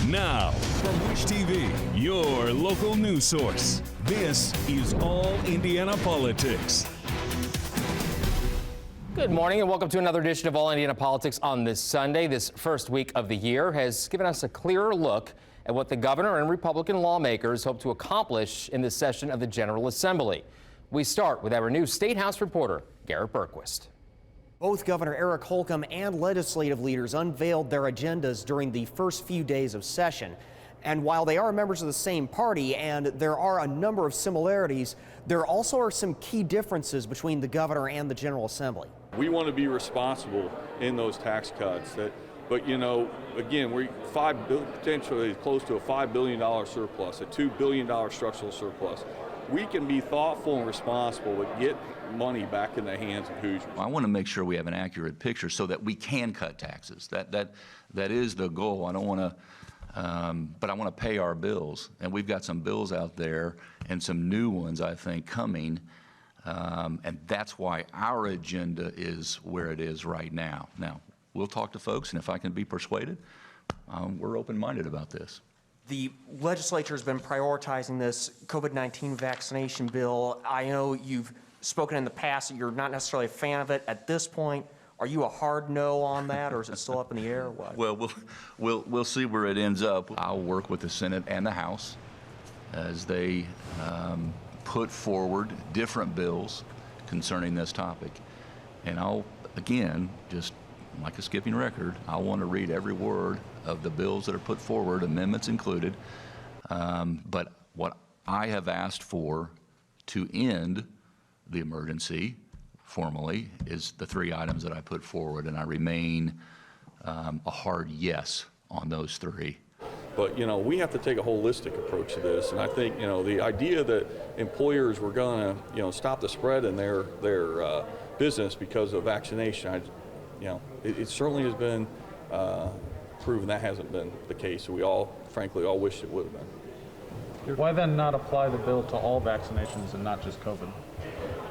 Now, from Wish TV, your local news source, this is All Indiana Politics. Good morning and welcome to another edition of All Indiana Politics on this Sunday. This first week of the year has given us a clearer look at what the governor and Republican lawmakers hope to accomplish in this session of the General Assembly. We start with our new State House reporter, Garrett Bergquist. Both Governor Eric Holcomb and legislative leaders unveiled their agendas during the first few days of session. And while they are members of the same party and there are a number of similarities, there also are some key differences between the governor and the General Assembly. We want to be responsible in those tax cuts. But you know, again, we're potentially close to a $5 billion surplus, a $2 billion structural surplus. We can be thoughtful and responsible, but get money back in the hands of Hoosiers. I want to make sure we have an accurate picture so that we can cut taxes. That is the goal. I don't want to, but I want to pay our bills, and we've got some bills out there and some new ones I think coming, and that's why our agenda is where it is right now. Now, we'll talk to folks, and if I can be persuaded, we're open-minded about this. The legislature has been prioritizing this COVID-19 vaccination bill. I know you've spoken in the past that you're not necessarily a fan of it. At this point, are you a hard no on that, or is it still up in the air? Or what? Well, we'll see where it ends up. I'll work with the Senate and the House as they put forward different bills concerning this topic. And I'll, again, just like a skipping record, I want to read every word of the bills that are put forward, amendments included. But what I have asked for to end the emergency formally is the three items that I put forward, and I remain a hard yes on those three. But you know, we have to take a holistic approach to this, and I think you know the idea that employers were going to stop the spread in their business because of vaccination, it certainly has been proven that hasn't been the case. We all, frankly, all wish it would have been. Why then not apply the bill to all vaccinations and not just COVID?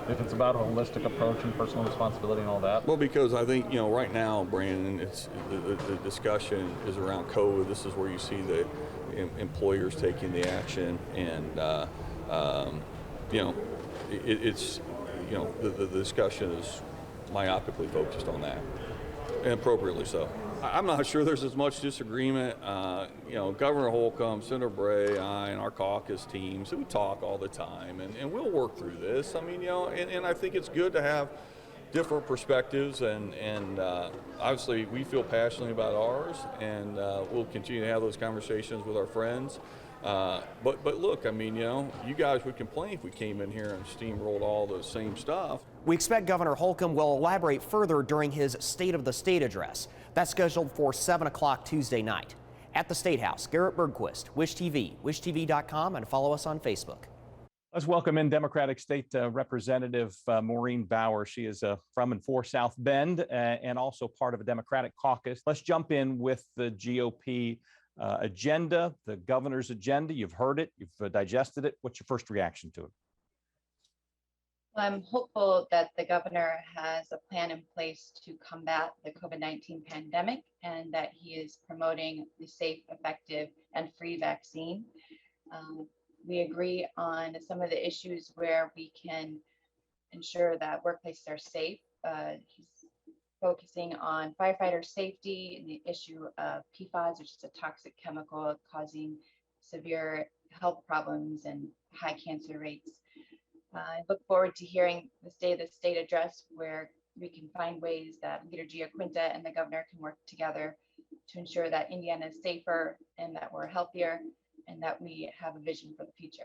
If it's about a holistic approach and personal responsibility and all that? Well, because I think, right now, Brandon, it's the discussion is around COVID. This is where you see the employers taking the action, and, the discussion is myopically focused on that, and appropriately so. I'm not sure there's as much disagreement. Governor Holcomb, Senator Bray, I, and our caucus teams, we talk all the time, and we'll work through this. I mean, and I think it's good to have different perspectives, and obviously we feel passionately about ours, and we'll continue to have those conversations with our friends. But look, I mean, you guys would complain if we came in here and steamrolled all the same stuff. We expect Governor Holcomb will elaborate further during his State of the State address. That's scheduled for 7 o'clock Tuesday night. At the State House, Garrett Bergquist, Wish TV, wishtv.com, and follow us on Facebook. Let's welcome in Democratic State Representative Maureen Bauer. She is from and for South Bend and also part of a Democratic caucus. Let's jump in with the GOP agenda, the governor's agenda. You've heard it, you've digested it. What's your first reaction to it? I'm hopeful that the governor has a plan in place to combat the COVID-19 pandemic and that he is promoting the safe, effective, and free vaccine. We agree on some of the issues where we can ensure that workplaces are safe. He's focusing on firefighter safety and the issue of PFAS, which is a toxic chemical causing severe health problems and high cancer rates. I look forward to hearing the State of the State address, where we can find ways that Leader Giaquinta and the governor can work together to ensure that Indiana is safer and that we're healthier and that we have a vision for the future.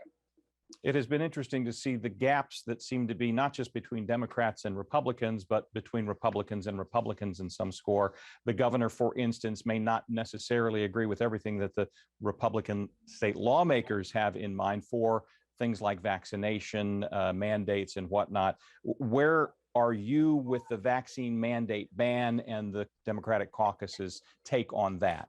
It has been interesting to see the gaps that seem to be not just between Democrats and Republicans, but between Republicans and Republicans in some score. The governor, for instance, may not necessarily agree with everything that the Republican state lawmakers have in mind for things like vaccination mandates and whatnot. Where are you with the vaccine mandate ban and the Democratic caucus's take on that?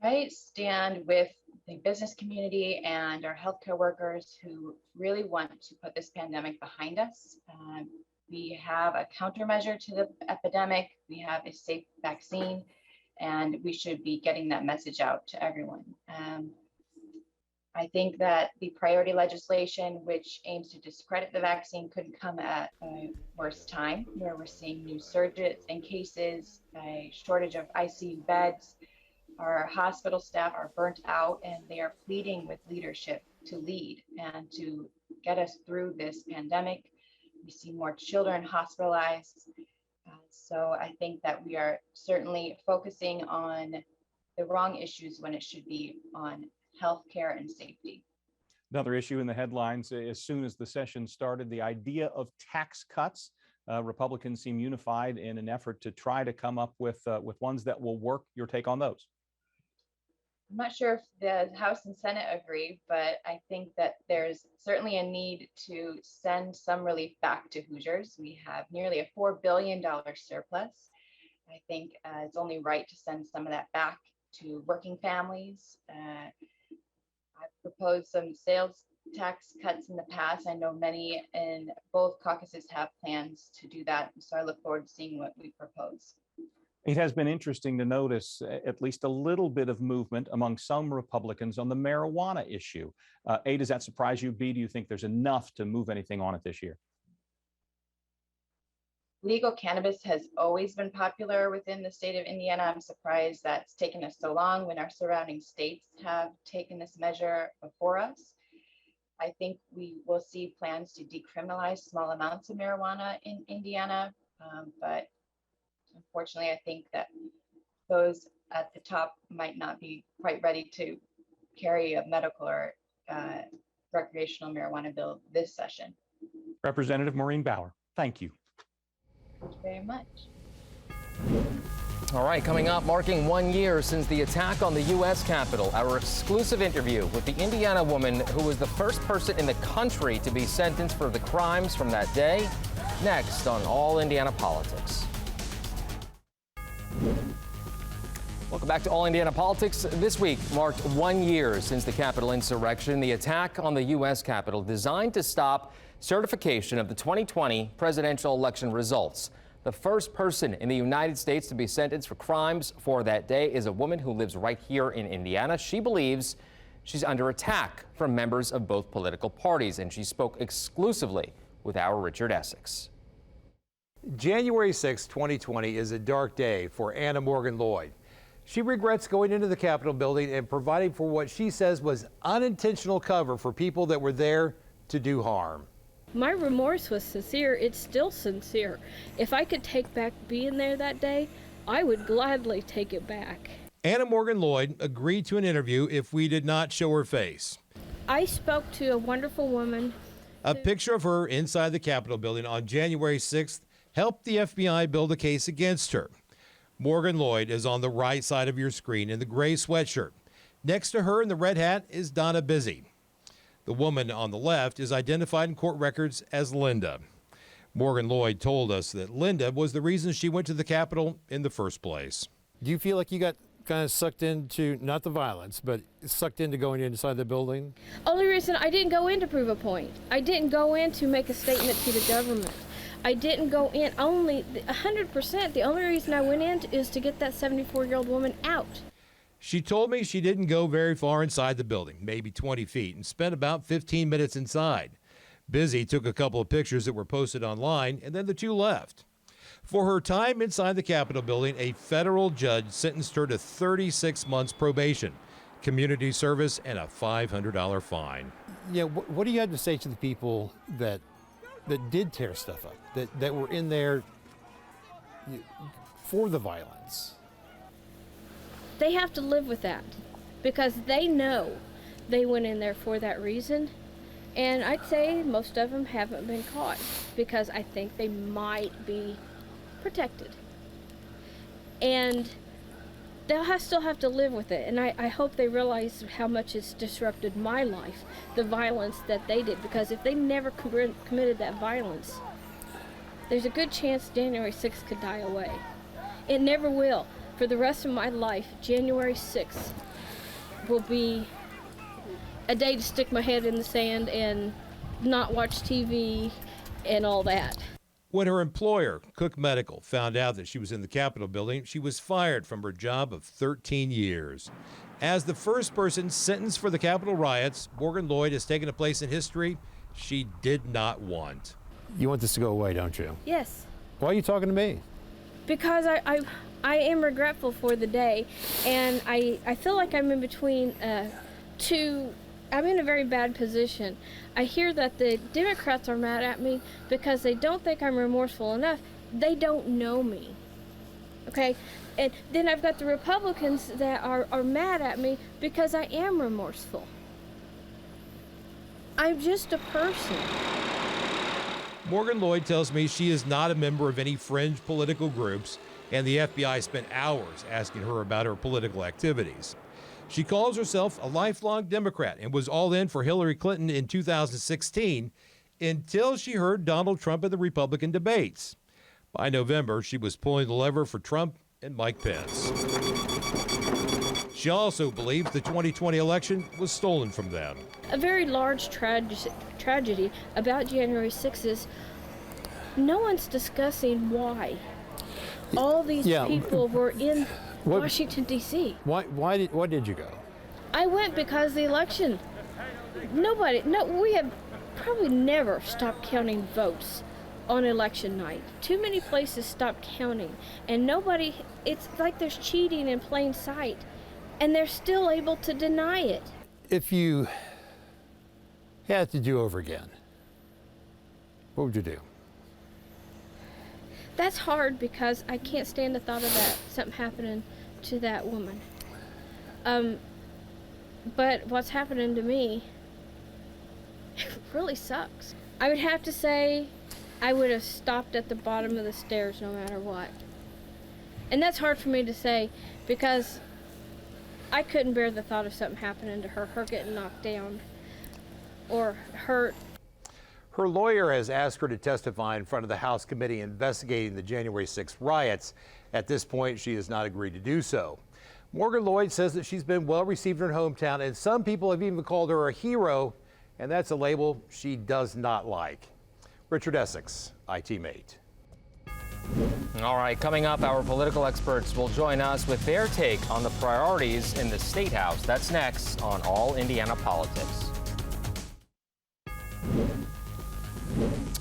I stand with the business community and our healthcare workers who really want to put this pandemic behind us. We have a countermeasure to the epidemic. We have a safe vaccine, and we should be getting that message out to everyone. I think that the priority legislation, which aims to discredit the vaccine, couldn't come at a worse time, where we're seeing new surges in cases, a shortage of ICU beds. Our hospital staff are burnt out, and they are pleading with leadership to lead and to get us through this pandemic. We see more children hospitalized. So I think that we are certainly focusing on the wrong issues when it should be on healthcare and safety. Another issue in the headlines, as soon as the session started, the idea of tax cuts. Republicans seem unified in an effort to try to come up with ones that will work. Your take on those? I'm not sure if the House and Senate agree, but I think that there's certainly a need to send some relief back to Hoosiers. We have nearly a $4 billion surplus. I think it's only right to send some of that back to working families. I've proposed some sales tax cuts in the past. I know many in both caucuses have plans to do that. So I look forward to seeing what we propose. It has been interesting to notice at least a little bit of movement among some Republicans on the marijuana issue. A, does that surprise you? B, do you think there's enough to move anything on it this year? Legal cannabis has always been popular within the state of Indiana. I'm surprised that's taken us so long when our surrounding states have taken this measure before us. I think we will see plans to decriminalize small amounts of marijuana in Indiana, but unfortunately, I think that those at the top might not be quite ready to carry a medical or recreational marijuana bill this session. Representative Maureen Bauer, thank you. Thank you very much. All right, coming up, marking 1 year since the attack on the U.S. Capitol, our exclusive interview with the Indiana woman who was the first person in the country to be sentenced for the crimes from that day. Next on All Indiana Politics. Welcome back to All Indiana Politics. This week marked 1 year since the Capitol insurrection, the attack on the U.S. Capitol designed to stop certification of the 2020 presidential election results. The first person in the United States to be sentenced for crimes for that day is a woman who lives right here in Indiana. She believes she's under attack from members of both political parties, and she spoke exclusively with our Richard Essex. January 6, 2020 is a dark day for Anna Morgan Lloyd. She regrets going into the Capitol building and providing for what she says was unintentional cover for people that were there to do harm. My remorse was sincere. It's still sincere. If I could take back being there that day, I would gladly take it back. Anna Morgan Lloyd agreed to an interview if we did not show her face. I spoke to a wonderful woman. A picture of her inside the Capitol building on January 6th helped the FBI build a case against her. Morgan Lloyd is on the right side of your screen in the gray sweatshirt. Next to her in the red hat is Donna Busy. The woman on the left is identified in court records as Linda. Morgan Lloyd told us that Linda was the reason she went to the Capitol in the first place. Do you feel like you got kind of sucked into, not the violence, but sucked into going inside the building? Only reason I didn't go in to prove a point. I didn't go in to make a statement to the government. I didn't go in only 100%. The only reason I went in is to get that 74-year-old woman out. She told me she didn't go very far inside the building, maybe 20 feet, and spent about 15 minutes inside. Busy took a couple of pictures that were posted online, and then the two left. For her time inside the Capitol building, a federal judge sentenced her to 36 months probation, community service, and a $500 fine. Yeah, what do you have to say to the people that did tear stuff up, that were in there for the violence? They have to live with that because they know they went in there for that reason. And I'd say most of them haven't been caught because I think they might be protected. And they'll still have to live with it. And I hope they realize how much it's disrupted my life, the violence that they did. Because if they never committed that violence, there's a good chance January 6th could die away. It never will. For the rest of my life, January 6th will be a day to stick my head in the sand and not watch TV and all that. When her employer, Cook Medical, found out that she was in the Capitol building, she was fired from her job of 13 years. As the first person sentenced for the Capitol riots, Morgan Lloyd has taken a place in history she did not want. You want this to go away, don't you? Yes. Why are you talking to me? Because I am regretful for the day, and I feel like I'm in between I'm in a very bad position. I hear that the Democrats are mad at me because they don't think I'm remorseful enough. They don't know me. Okay? And then I've got the Republicans that are mad at me because I am remorseful. I'm just a person. Morgan Lloyd tells me she is not a member of any fringe political groups, and the FBI spent hours asking her about her political activities. She calls herself a lifelong Democrat and was all in for Hillary Clinton in 2016 until she heard Donald Trump in the Republican debates. By November, she was pulling the lever for Trump and Mike Pence. She also believes the 2020 election was stolen from them. A very large tragedy about January 6th is no one's discussing why. All these people were in Washington, D.C. Why did you go? I went because the election. We have probably never stopped counting votes on election night. Too many places stopped counting, and it's like there's cheating in plain sight, and they're still able to deny it. If you had to do over again, what would you do? That's hard because I can't stand the thought of something happening to that woman. But what's happening to me really sucks. I would have to say I would have stopped at the bottom of the stairs no matter what. And that's hard for me to say because I couldn't bear the thought of something happening to her getting knocked down or hurt. Her lawyer has asked her to testify in front of the House committee investigating the January 6th riots. At this point, she has not agreed to do so. Morgan Lloyd says that she's been well received in her hometown, and some people have even called her a hero, and that's a label she does not like. Richard Essex, IT Mate. All right, coming up, our political experts will join us with their take on the priorities in the State House. That's next on All Indiana Politics.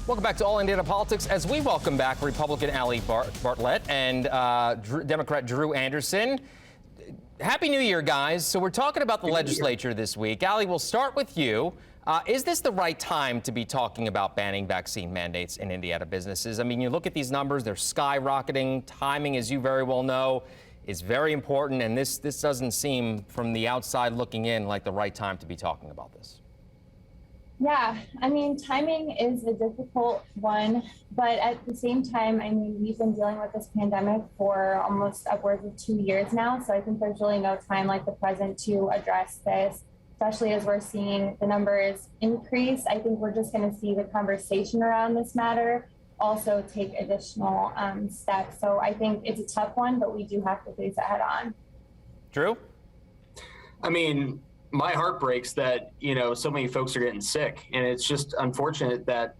Welcome back to All Indiana Politics as we welcome back Republican Allie Bartlett and Democrat Drew Anderson. Happy New Year, guys. So we're talking about the legislature this week. Allie, we'll start with you. Is this the right time to be talking about banning vaccine mandates in Indiana businesses? I mean, you look at these numbers, they're skyrocketing. Timing, as you very well know, is very important. And this doesn't seem, from the outside looking in, like the right time to be talking about this. Yeah, I mean, timing is a difficult one, but at the same time, I mean, we've been dealing with this pandemic for almost upwards of 2 years now. So I think there's really no time like the present to address this, especially as we're seeing the numbers increase. I think we're just going to see the conversation around this matter also take additional steps. So I think it's a tough one, but we do have to face it head on. Drew? I mean, my heart breaks that, so many folks are getting sick. And it's just unfortunate that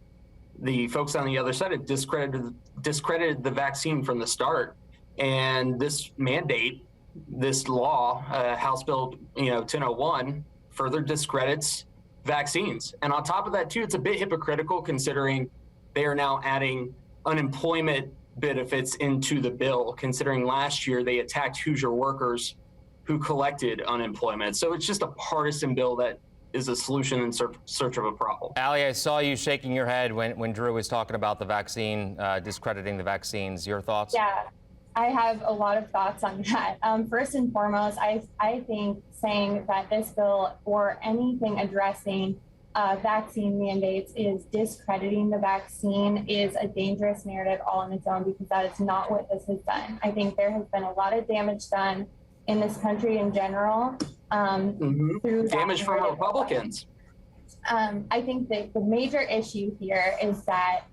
the folks on the other side have discredited the vaccine from the start. And this mandate, this law, House Bill 1001, further discredits vaccines. And on top of that, too, it's a bit hypocritical considering they are now adding unemployment benefits into the bill, considering last year they attacked Hoosier workers who collected unemployment. So it's just a partisan bill that is a solution in search of a problem. Allie, I saw you shaking your head when Drew was talking about the vaccine, discrediting the vaccines. Your thoughts? Yeah, I have a lot of thoughts on that. First and foremost, I think saying that this bill or anything addressing vaccine mandates is discrediting the vaccine is a dangerous narrative all on its own, because that is not what this has done. I think there has been a lot of damage done in this country in general. Through damage from Republicans. I think that the major issue here is that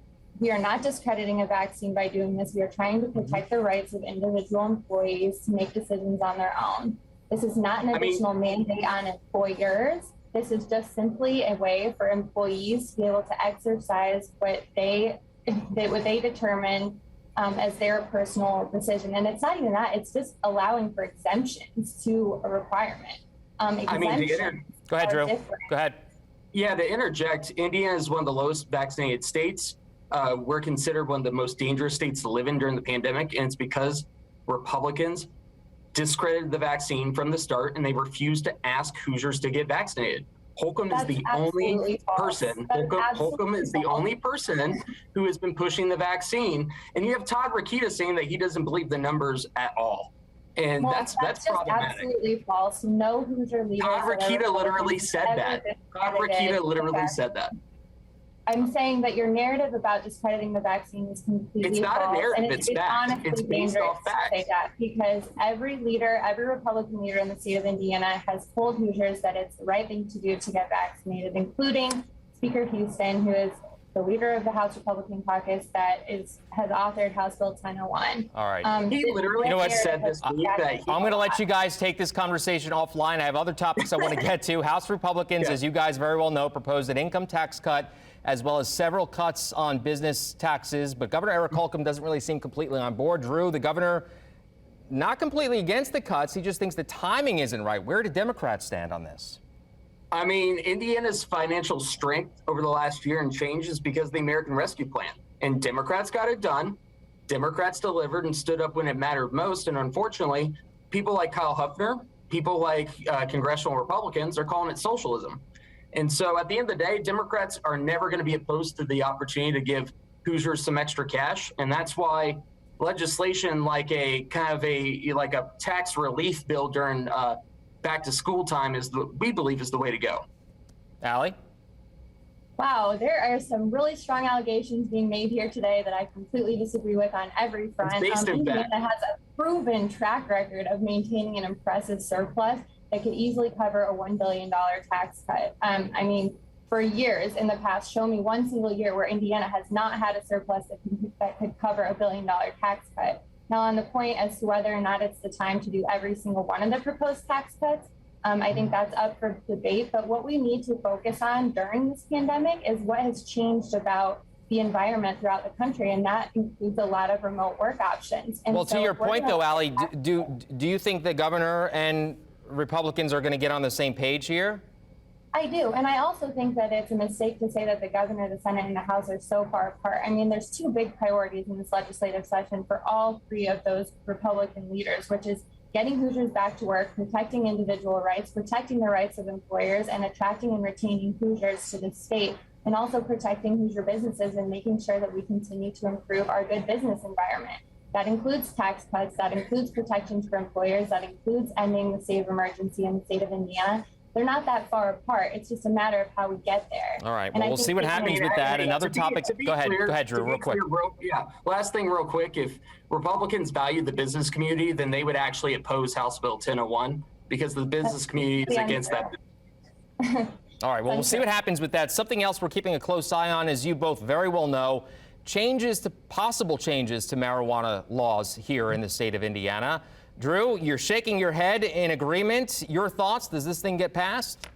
we are not discrediting a vaccine by doing this. We are trying to protect the rights of individual employees to make decisions on their own. This is not an additional mandate on employers. This is just simply a way for employees to be able to exercise what they what they determine as their personal decision. And it's not even that, it's just allowing for exemptions to a requirement. Go ahead, Drew. Go ahead. Yeah, to interject, Indiana is one of the lowest vaccinated states. We're considered one of the most dangerous states to live in during the pandemic, and it's because Republicans discredited the vaccine from the start, and they refused to ask Hoosiers to get vaccinated. Holcomb is the only person. Holcomb is the only person who has been pushing the vaccine, and you have Todd Rokita saying that he doesn't believe the numbers at all, and that's just problematic. Absolutely false. No Hoosier leaders. Todd Rokita literally said that. Todd Rokita literally said that. I'm saying that your narrative about discrediting the vaccine is completely false. It's not a narrative, it's fact. Honestly It's based off fact. to say that, because every Republican leader in the state of Indiana has told Hoosiers that it's the right thing to do to get vaccinated, including Speaker Houston, who is the leader of the House Republican caucus that has authored House Bill 1001. All right. He literally said this week that I'm going to let you guys take this conversation offline. I have other topics I want to get to. House Republicans, as you guys very well know, proposed an income tax cut as well as several cuts on business taxes. But Governor Eric Holcomb doesn't really seem completely on board. Drew, the governor, not completely against the cuts. He just thinks the timing isn't right. Where do Democrats stand on this? I mean, Indiana's financial strength over the last year and change is because of the American Rescue Plan. And Democrats got it done. Democrats delivered and stood up when it mattered most. And unfortunately, people like Kyle Huffner, people like congressional Republicans are calling it socialism. And so at the end of the day, Democrats are never going to be opposed to the opportunity to give Hoosiers some extra cash. And that's why legislation like a tax relief bill during back to school time we believe is the way to go. Allie? Wow, there are some really strong allegations being made here today that I completely disagree with on every front. Indiana has a proven track record of maintaining an impressive surplus that could easily cover a $1 billion tax cut. I mean, for years in the past, show me one single year where Indiana has not had a surplus that could cover a $1 billion tax cut. Now, on the point as to whether or not it's the time to do every single one of the proposed tax cuts, I think that's up for debate. But what we need to focus on during this pandemic is what has changed about the environment throughout the country, and that includes a lot of remote work options. And well, to your point, though, Allie, do you think the governor and Republicans are going to get on the same page here? I do. And I also think that it's a mistake to say that the governor, the Senate, and the House are so far apart. I mean, there's two big priorities in this legislative session for all three of those Republican leaders, which is getting Hoosiers back to work, protecting individual rights, protecting the rights of employers, and attracting and retaining Hoosiers to the state, and also protecting Hoosier businesses and making sure that we continue to improve our good business environment. That includes tax cuts, that includes protections for employers, that includes ending the state of emergency in the state of Indiana. They're not that far apart. It's just a matter of how we get there. All right. Well, we'll see what happens with that. Another topic. Go ahead, Drew, real quick. Last thing, real quick. If Republicans value the business community, then they would actually oppose House Bill 1001 because the business community is against that. All right. Well, we'll see what happens with that. Something else we're keeping a close eye on, as you both very well know, possible changes to marijuana laws here in the state of Indiana. Drew, you're shaking your head in agreement. Your thoughts? Does this thing get passed?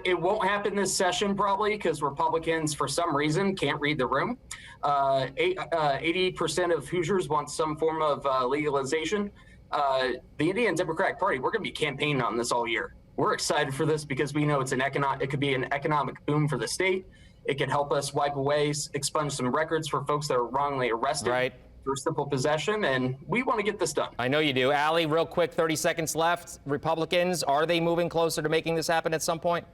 It won't happen this session probably because Republicans, for some reason, can't read the room. 80% of Hoosiers want some form of legalization. The Indiana Democratic Party, we're going to be campaigning on this all year. We're excited for this because we know it could be an economic boom for the state. It could help us wipe away, expunge some records for folks that are wrongly arrested for simple possession, and we want to get this done. I know you do. Allie, real quick, 30 seconds left. Republicans, are they moving closer to making this happen at some point?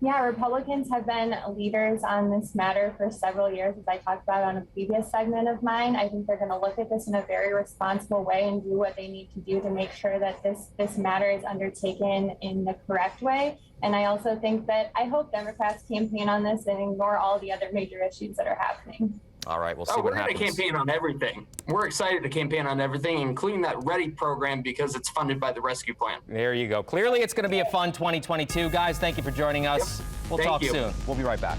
Yeah, Republicans have been leaders on this matter for several years, as I talked about on a previous segment of mine. I think they're going to look at this in a very responsible way and do what they need to do to make sure that this matter is undertaken in the correct way. And I also think that I hope Democrats campaign on this and ignore all the other major issues that are happening. All right, we'll see what happens. We're going to campaign on everything. We're excited to campaign on everything, including that READY program because it's funded by the Rescue Plan. There you go. Clearly, it's going to be a fun 2022. Guys, thank you for joining us. Yep. We'll talk soon. We'll be right back.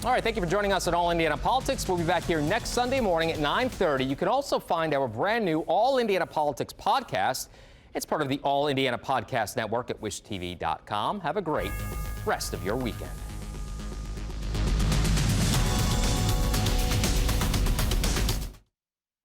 All right, thank you for joining us on All Indiana Politics. We'll be back here next Sunday morning at 9:30. You can also find our brand new All Indiana Politics podcast. It's part of the All Indiana Podcast Network at wishtv.com. Have a great rest of your weekend.